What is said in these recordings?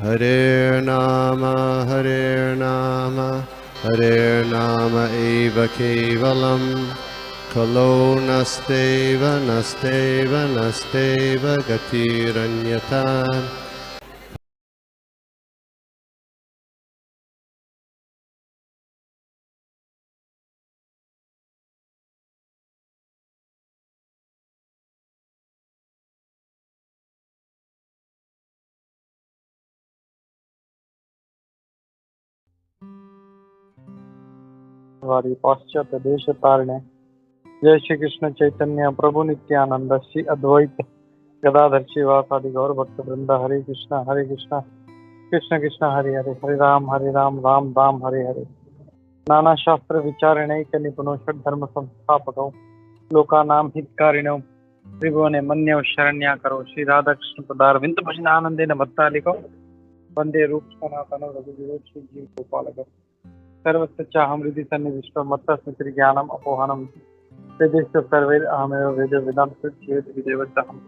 Hare Nama Hare Nama eva kevalam Kalo nasteva nasteva nasteva gatiranyata. वारी पाश्चात्य देश तारणे जय श्री कृष्ण चैतन्य प्रभु नित्यानंद श्री अद्वैत गदाधर शिवासादि गौर भक्त वृंद हरे कृष्ण कृष्ण कृष्ण हरे हरे हरे राम राम राम हरे हरे नाना शास्त्र विचारणैक निपुणो धर्म संस्थापकौ लोकानां हितकारिणौ त्रिभुवने मन्यौ शरण्याकरौ श्री राधाकृष्ण पदारविंद भजनानंदेन भक्तालिकौ वंदे रूप सनातनौ रघुवीरो श्री जीव गोपालकौ सर्वसच्चाहं हृदि सन्निविष्टो मत्तः स्मृति ज्ञानम अपोहनम वेदेश्च सर्वैर अहमेव वेद वेदांत चेत विदेवच्चहम्।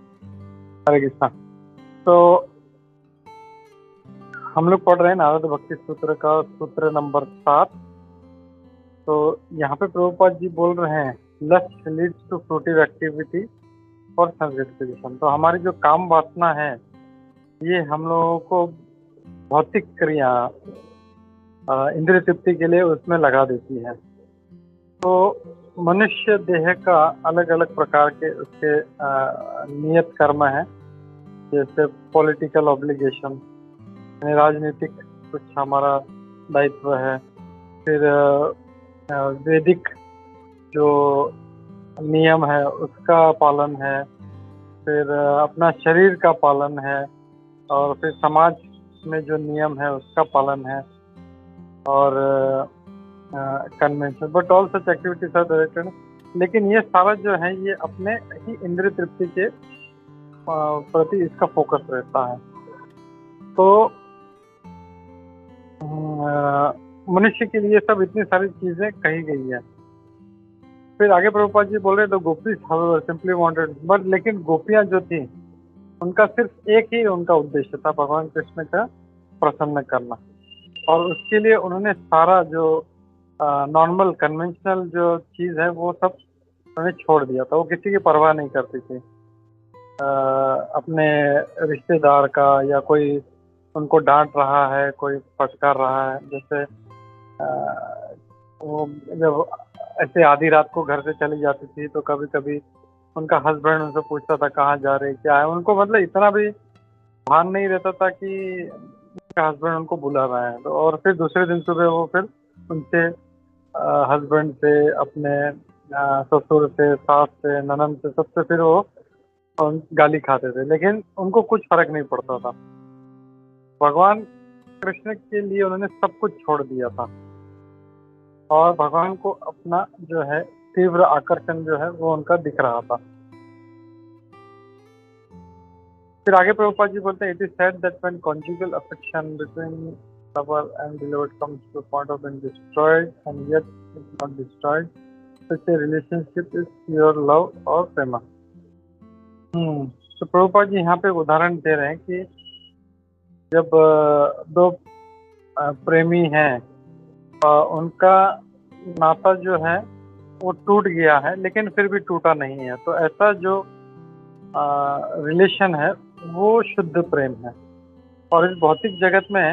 हरे कृष्णा। तो हम लोग पढ़ रहे हैं नारद भक्ति सूत्र का सूत्र नंबर 7। तो यहाँ पे प्रभुपाद जी बोल रहे हैं lust leads to fruitive activity और संस्कृतिफिकेशन। तो हमारी जो काम वासना है ये हम लोगों को भौतिक क्रिया इंद्रिय तृप्ति के लिए उसमें लगा देती है। तो मनुष्य देह का अलग अलग प्रकार के उसके नियत कर्म है, जैसे पॉलिटिकल ऑब्लिगेशन यानी राजनीतिक कुछ हमारा दायित्व है, फिर वैदिक जो नियम है उसका पालन है, फिर अपना शरीर का पालन है, और फिर समाज में जो नियम है उसका पालन है, और convention but all such activities are directed. लेकिन ये सारा जो है ये अपने ही इंद्रिय तृप्ति के प्रति इसका फोकस रहता है। तो मनुष्य के लिए सब इतनी सारी चीजें कही गई है। फिर आगे प्रभुपाद जी बोल रहे तो गोपी सिंपली वांटेड बट, लेकिन गोपियां जो थी उनका सिर्फ एक ही उनका उद्देश्य था भगवान कृष्ण का प्रसन्न करना, और उसके लिए उन्होंने सारा जो नॉर्मल कन्वेंशनल जो चीज है वो सब उन्होंने छोड़ दिया था। वो किसी की परवाह नहीं करती थी अपने रिश्तेदार का, या कोई उनको डांट रहा है, कोई फटकार रहा है। जैसे वो जब ऐसे आधी रात को घर से चली जाती थी तो कभी कभी उनका हस्बैंड उनसे पूछता था कहाँ जा रहे क्या है। उनको मतलब इतना भी भान नहीं रहता था कि उनका हस्बैंड उनको बुला रहा है। तो और फिर दूसरे दिन सुबह वो फिर उनसे हस्बैंड से, अपने ससुर से, सास से, ननद से, सबसे फिर वो गाली खाते थे, लेकिन उनको कुछ फर्क नहीं पड़ता था। भगवान कृष्ण के लिए उन्होंने सब कुछ छोड़ दिया था, और भगवान को अपना जो है तीव्र आकर्षण जो है वो उनका दिख रहा था। फिर आगे प्रभुपाद जी बोलते हैं it is said that when conjugal affection between lover and beloved comes to a point of being destroyed and yet it's not destroyed, such a relationship is pure love or prema। तो प्रभुपाद जी यहाँ पे उदाहरण दे रहे हैं कि जब दो प्रेमी हैं उनका नाता जो है वो टूट गया है लेकिन फिर भी टूटा नहीं है, तो ऐसा जो रिलेशन है वो शुद्ध प्रेम है। और इस भौतिक जगत में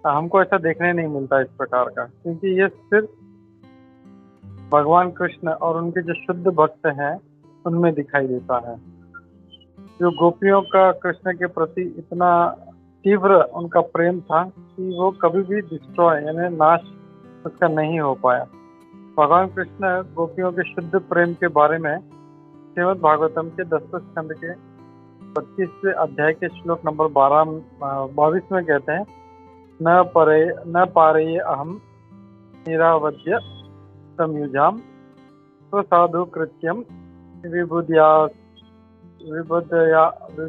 हमको ऐसा देखने नहीं मिलता इस प्रकार का, क्योंकि ये सिर्फ भगवान कृष्ण और उनके जो शुद्ध भक्त हैं उनमें दिखाई देता है। जो गोपियों का कृष्ण के प्रति इतना तीव्र उनका प्रेम था कि वो कभी भी डिस्ट्रॉय यानी नाश उसका नहीं हो पाया। भगवान कृष्ण गोपियों के शुद्ध प्रेम के बारे में श्रीमद् भागवतम के 10वें स्कंद के 25वें अध्याय के श्लोक नंबर 22 में कहते हैं न पारे अहम निरावद्य संयुजाम स्वसाधु कृत्यम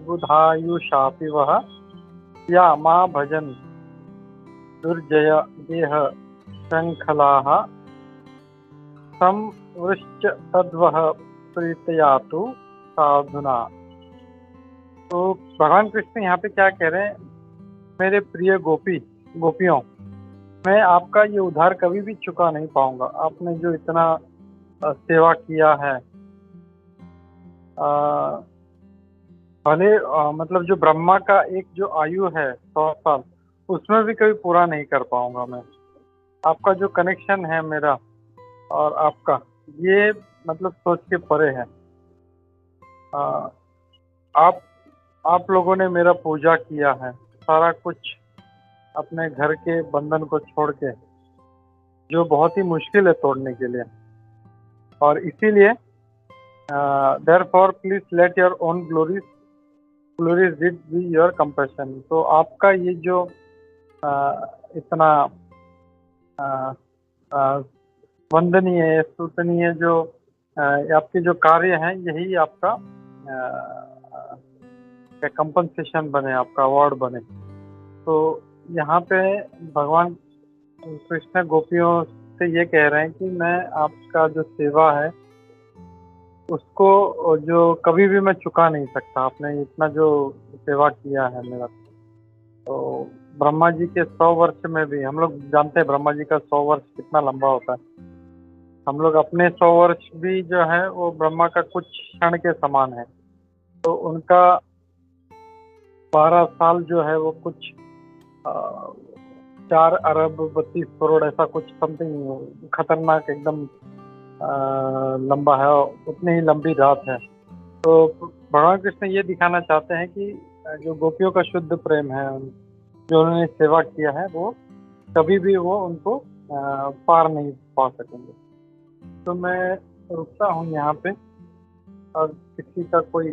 विबुधायुषापि वह या मां भजन दुर्जय देह श्रृंखलाः संवृश्च तद्वह प्रीतयातु साधुना। तो भगवान कृष्ण यहाँ पे क्या कह रहे हैं, मेरे प्रिय गोपियों, मैं आपका ये उधार कभी भी चुका नहीं पाऊंगा। आपने जो इतना सेवा किया है, अ, भले मतलब जो ब्रह्मा का एक जो आयु है 100 साल, उसमें भी कभी पूरा नहीं कर पाऊंगा मैं। आपका जो कनेक्शन है मेरा और आपका, ये मतलब सोच के परे है। अ, आप आप लोगों ने मेरा पूजा किया है, सारा कुछ अपने घर के बंधन को छोड़ के, जो बहुत ही मुश्किल है तोड़ने के लिए। और इसीलिए therefore please let your own glories did be your compassion. तो आपका ये जो इतना अ, अ, वंदनीय स्तुतनीय जो आपके जो कार्य हैं, यही आपका कंपनसेशन बने, आपका अवार्ड बने। तो यहाँ पे भगवान कृष्ण गोपियों से ये कह रहे हैं कि मैं आपका जो सेवा है उसको जो कभी भी मैं चुका नहीं सकता। आपने इतना जो सेवा किया है मेरा, तो ब्रह्मा जी के 100 वर्ष में भी, हम लोग जानते हैं ब्रह्मा जी का 100 वर्ष कितना लंबा होता है। हम लोग अपने 100 वर्ष भी जो है वो ब्रह्मा का कुछ क्षण के समान है। तो उनका 12 साल जो है वो कुछ 4 अरब 32 करोड़ ऐसा कुछ समथिंग खतरनाक एकदम लंबा है, और उतनी ही लंबी रात है। तो भगवान कृष्ण ये दिखाना चाहते हैं कि जो गोपियों का शुद्ध प्रेम है, जो उन्होंने सेवा किया है, वो कभी भी वो उनको पार नहीं पा सकेंगे। तो मैं रुकता हूँ यहाँ पे, और किसी का कोई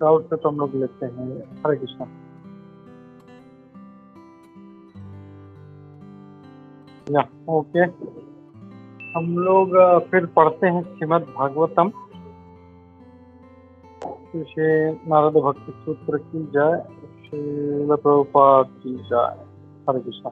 डाउट है तो हम लोग लेते हैं। हरे कृष्णा। या ओके, हम लोग फिर पढ़ते हैं श्रीमद् भागवतम। श्री नारद भक्ति सूत्र की जय, श्री प्रभुपाद की जय। हरे कृष्णा।